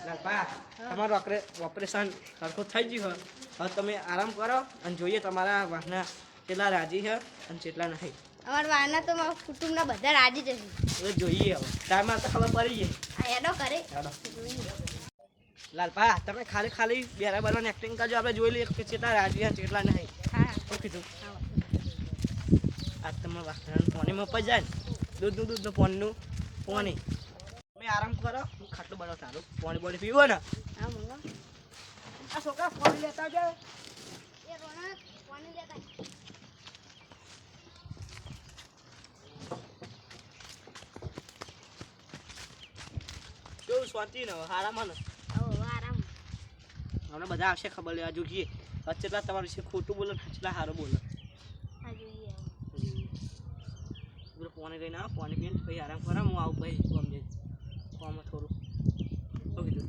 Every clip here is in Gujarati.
લાલપા તમારું ઓપરેશન સરખું થઈ ગયું હવે તમે આરામ કરો અને જોઈએ તમારા વાહના કેટલા રાજી છે અને કેટલા નહીં. અમારા વાના તો મારા કુટુંબના બધા રાજી જશે. હવે જોઈએ હવે ટાઈમમાં તો ખબર પડી ગઈ. આ એનો કરે ચાલો લાલપા તમે ખાલી બરાબર એક્ટિંગ કરજો, આપણે જોઈ લઈએ કે કેટલા રાજી છે કેટલા નહીં. હા શું કીધું? આજ તમારા વાહના પાણીમાં પડી જાય ને દૂધનું પાણીનું પાણી. તમે આરામ કરો, હું ખાટલું બનાવ સારું પાણી પીવો ને. હા મંગા આ છોકરા પાણી લેતા જાઓ. એ રોનક પાણી લેતા કેવું શાંતિ ને આરામ ને આરામ. હમણાં બધા આવશે ખબર લેવા જોઈએ કેટલા તમારા વિશે ખોટું બોલો કેટલા સારું બોલો. આ જોઈએ પાણી લઈને આવો, પાણી પીને પછી આરામ કરો. હું આવું પછી સમજે આમાં થોડું શું કીધું.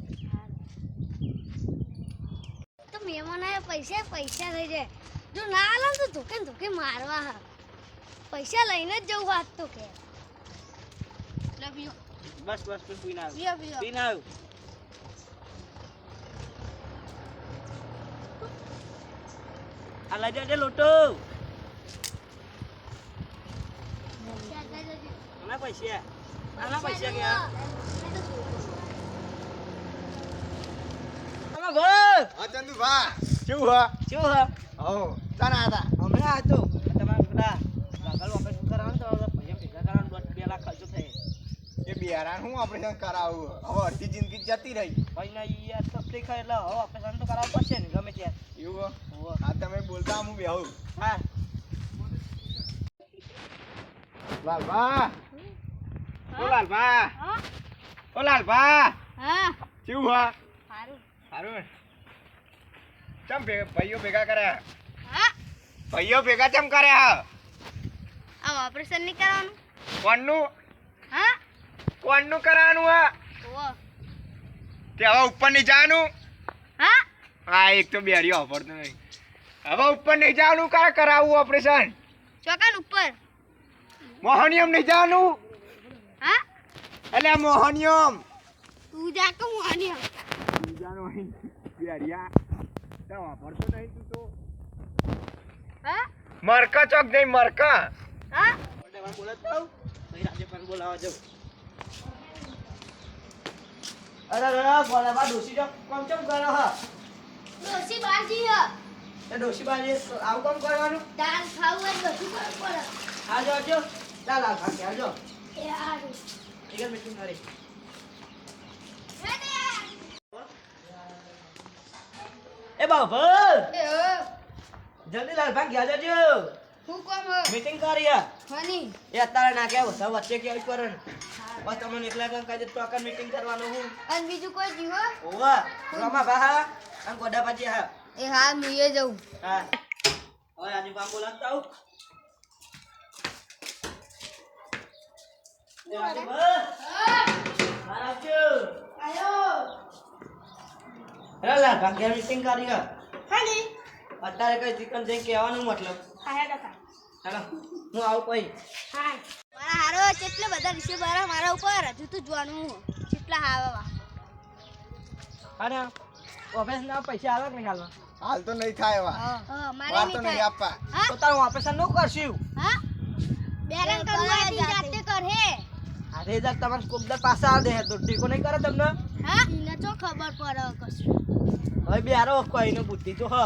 તો મહેમાન આવ્યા પૈસા થઈ જાય. જો ના આલે તો ધોકે મારવા. હા પૈસા લઈને જ જવું વાત તો કે બસ પીને આવ્યું પીઓ. પીને આવ્યું. આ લઈ જજે લોટો. આના પૈસા ગયા. હા ચંદુભા કેવું હા શું હા હો તાના હતા હમણાં હતો તમારા પેલા લાગલ ઓપરેશન કરાવવાનું તો પૈસા ભેગા કરવાનું 2 લાખ ખર્ચો થાય. એ બિયારાન હું ઓપરેશન કરાવું હવે અડધી જિંદગી જતી રહી ભાઈ ના યાર તકલીફ થાય એટલે હવે ઓપરેશન તો કરાવવું પડશે ને ગમે ત્યાં. એવું હોવે. આ તમે બોલતા હું બેહું હા લાલભા ઓ લાલભા હા ઓ લાલભા હા કેવું હા સારું. સારું ચમ ભાઈઓ ભેગા કર્યા હા ભાઈઓ ભેગા ચમ કર્યા આ ઓપરેશન નહીં કરવાનું. કોણનું હા કરવાનું હા ઓવો તે હવે ઉપર નહીં જવાનું હા હા એક તો બેરીઓ વાપરતો નહીં હવે ઉપર નહીં જવાનું કા કરાવવું ઓપરેશન ચોકાન ઉપર. મોહનિયમ નહીં જવાનું હા એટલે મોહનિયમ તું જા કે હું આની બીજાનો અહીં બેરિયા તા વાપરતો નહીં તું તો હા મરકા ચોક જઈ મરકા હા બોલાતા આવું પછી રાજ્ય પણ બોલાવા જાઉં. અરે બોલાવા ડોસી જો કોમ ચમ કરો હા ડોસી બાજી હ એ ડોસી બાજી આવું કામ કરવાનું. દાળ ખાવું હોય બધું કરવું પડે. આ જો ચાલ આ ભાગ આવજો એ હારું. એક મીટિંગ કરી. એ બાબા એ જલ્દી લાલ ભાગ ગયા જજો હું કોમ હ મીટિંગ કરી આ. હની એ અત્યારે ના કે બધા વચ્ચે કે આવી કરે ને બસ તમને એકલા કામ કાજે તો આકર મીટિંગ કરવાનું હું અને બીજું કોઈ જીવો. ઓવા રોમા બા આમ ગોડા પાજી હા એ હા મુએ જઉં. હા હવે આજે કામ બોલાવતા આવું. એ આજે બસ મારા જો આયો હેલા ભાગ્યા મીટિંગ કરી હા હની અત્યારે કઈ ચિકન જઈ કહેવાનું મતલબ ખાયા ડકા. ચાલો હું આવું પછી. હા મારા હારો કેટલા બધા વિશે મારા ઉપર હજુ તો જોવાનું કેટલા હાવા. અરે ઓફિસ ના પૈસા આવે કે નહીં હાલવા હાલ તો નહીં થાય એવા હા મારે વાર તો નહીં નહીં થાય. આપવા હા તો તારું ઓપરેશન નું કરશું. હા બેરંગ કરવાથી જાતે કરે. અરે જા તમારે કોકદર પાછા આવે દે તો ટીકો નહીં કરે તમને. હા એને તો ખબર પડે કશું. હવે બેરો કોઈનો બુદ્ધિ તો હ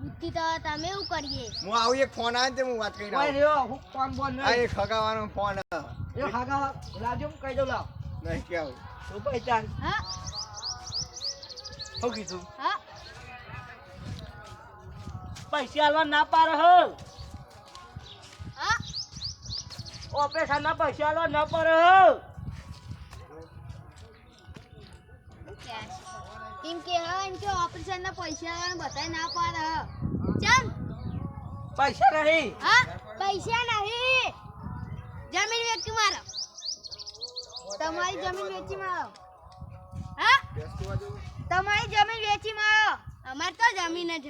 બુદ્ધિ તો તમે એવું કરીએ. હું આવું એક ફોન આવે તે હું વાત કરી કોઈ રહ્યો હું કોણ બોલ આ નહીં એક ખગાવાનો ફોન એ હાગા લાજો કહી દઉં લાવ નહીં કેવું તું પહેચાન હા શું કીધું હા પૈસા હાલવા ના પાડે હ હા ઓપરેશન ના પૈસા હાલવા ના પાડે હ કેમ કે હા એમ કે ઓપરેશન ના પૈસા બતાય ના પાડે. ચમ પૈસા નહીં હા પૈસા નહીં. જમીન વેચી મારો. તમારી જમીન વેચી મારો. હા તમારી જમીન વેચી મારો. અમાર તો જમીન જ.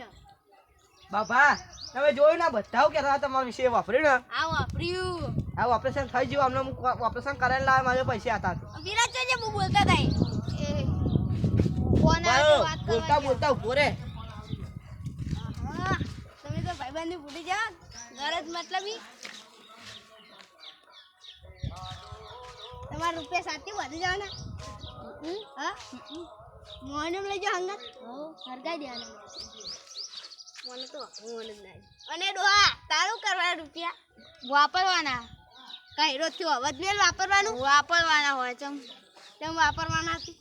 બાપા તમે જોયું ના બધા કહેતા તમારા વિશે વાપર્યું ને આ વાપર્યું. આ ઓપરેશન થઈ ગયું અમને ઓપરેશન કરાવીને લાવે મારે પૈસા હતા વિરાટ છે જે બોલતા હતા એ બોલતા બોલતા ઉભો રે. હા, તમે તો ભાઈબંધને ભૂલી જાઓ ગરજ મતલબી તમારા રૂપિયા સાથે વધી જાવ ને હા મોને લઈ જાઓ હંગત હરગાઈ દેવાના મને તો મોને જ નહીં અને ડોહા તારું કરવાના રૂપિયા વાપરવાના કઈ રોજ થયો અવાજ મેલ વાપરવાના હોય ચમ વાપરવાના હતી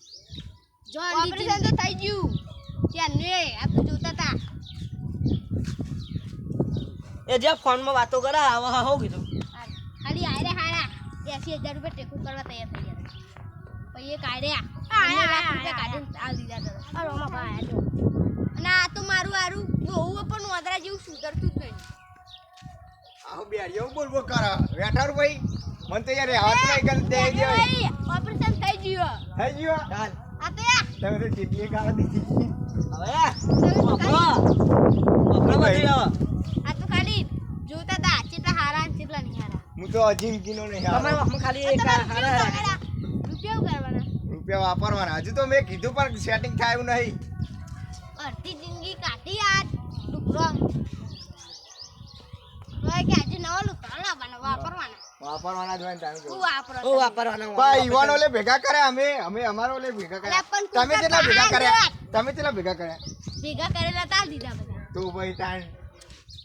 જો ઓપરેશન તો થઈ ગયું ત્યાં ને આ તો જોતા તા એ જે ફોનમાં વાતો કરે હવે હો કીધું ખાલી આયરે હારા 80,000 રૂપિયા ટેકો કરવા તૈયાર થઈ ગયા પછી એ કાઢ્યા લાખ રૂપિયા કાઢીને આ દીધા હતા અરે ઓમાં ભાઈ અને આ તો મારું આરું બહુ પણ વાદરા જેવું સુધરતું જ નહીં આવો બેરીઓ બોલ બોલ કર વેઠાર ભાઈ મન તો યાર હાથ નહીં કર દે દે ઓપરેશન થઈ ગયું થઈ ગયો ચાલ આ તો યા તમે તો કેટલી ગાળ દીધી હવે વાપરો બધું હવે આ તો ખાલી જોતા તા કેટલા હારા અને કેટલા નહીં હારા હું તો અજીમ કિનો નહીં તમારા વાહમાં ખાલી એક હારા રૂપિયા કરવાના રૂપિયા વાપરવાના હજુ તો મેં કીધું પણ સેટિંગ થાય એવું નહીં અડધી જિંદગી કાઢી આ ડુકરો હોય કે આજે નવો લુકડો લાવવાનો વાપરવાના વાપરવાના જ હોય ને તમે હું વાપરો ઓ વાપરવાના ભાઈ યુવાનો લે ભેગા કર્યા અમે અમારો લે ભેગા કર્યા અલા, પણ તમે કેટલા કુકર ભેગા કર્યા કહાં તમે કેટલા ભેગા કર્યા ભેગા કરેલા તા દીધા બધા તો ભાઈ તાણ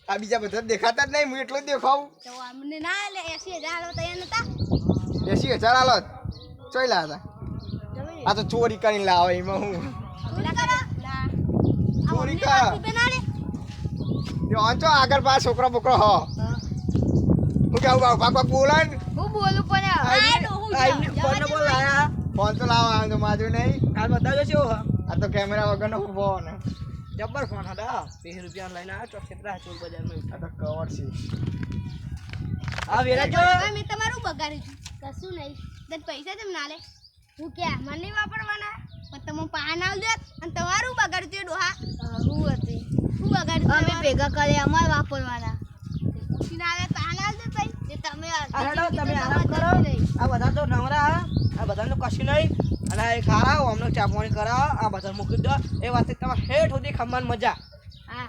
આ બીજા બધા દેખાતા જ નહીં હું એટલો જ દેખાવું તો અમને ના લે 80,000 આલો તૈયાર નતા 80,000 આલો ચોઈ લાયા હતા આ તો ચોરી કરીને લાવે એમાં હું ચોરી કરો ના ચોરી અમને કર. રૂપિયા ના લે જો આંચો આગળ પાસ છોકરો બોકરો હો હું કેવું ભાગ બોલાય ને હું બોલું પણ આ ડોહું ફોન બોલ આયા ફોન તો લાવવા આમ તો માજુ નહીં આ બધા જો છે આ તો કેમેરા વગરનો ઉભો ને જબ્બર ફોન હતા 20 રૂપિયા લઈને આવ્યો તો કેટલા ચોર બજારમાં આ તો કવર છે આ વેરા જો મેં તમારું બગાડ્યું છે કશું નહીં તને પૈસા તેમ ના લે હું કે મને નહીં વાપરવાના પણ તમે પાન આલ દે અને તમારું બગાડ્યું તે ડોહા હું હતી હું બગાડ્યું અમે ભેગા કરે અમાર વાપરવાના સિનારે પાન આલ દે ભાઈ જે તમે આ હેડો તમે આરામ કરો આ બધા તો નવરા આ બધાનું કશું નહીં અને આ એક હારા અમને ચા પાણી કરાવો આ બધા મૂકી દો એ વાત તમારે હેઠ સુધી ખમવાની મજા હા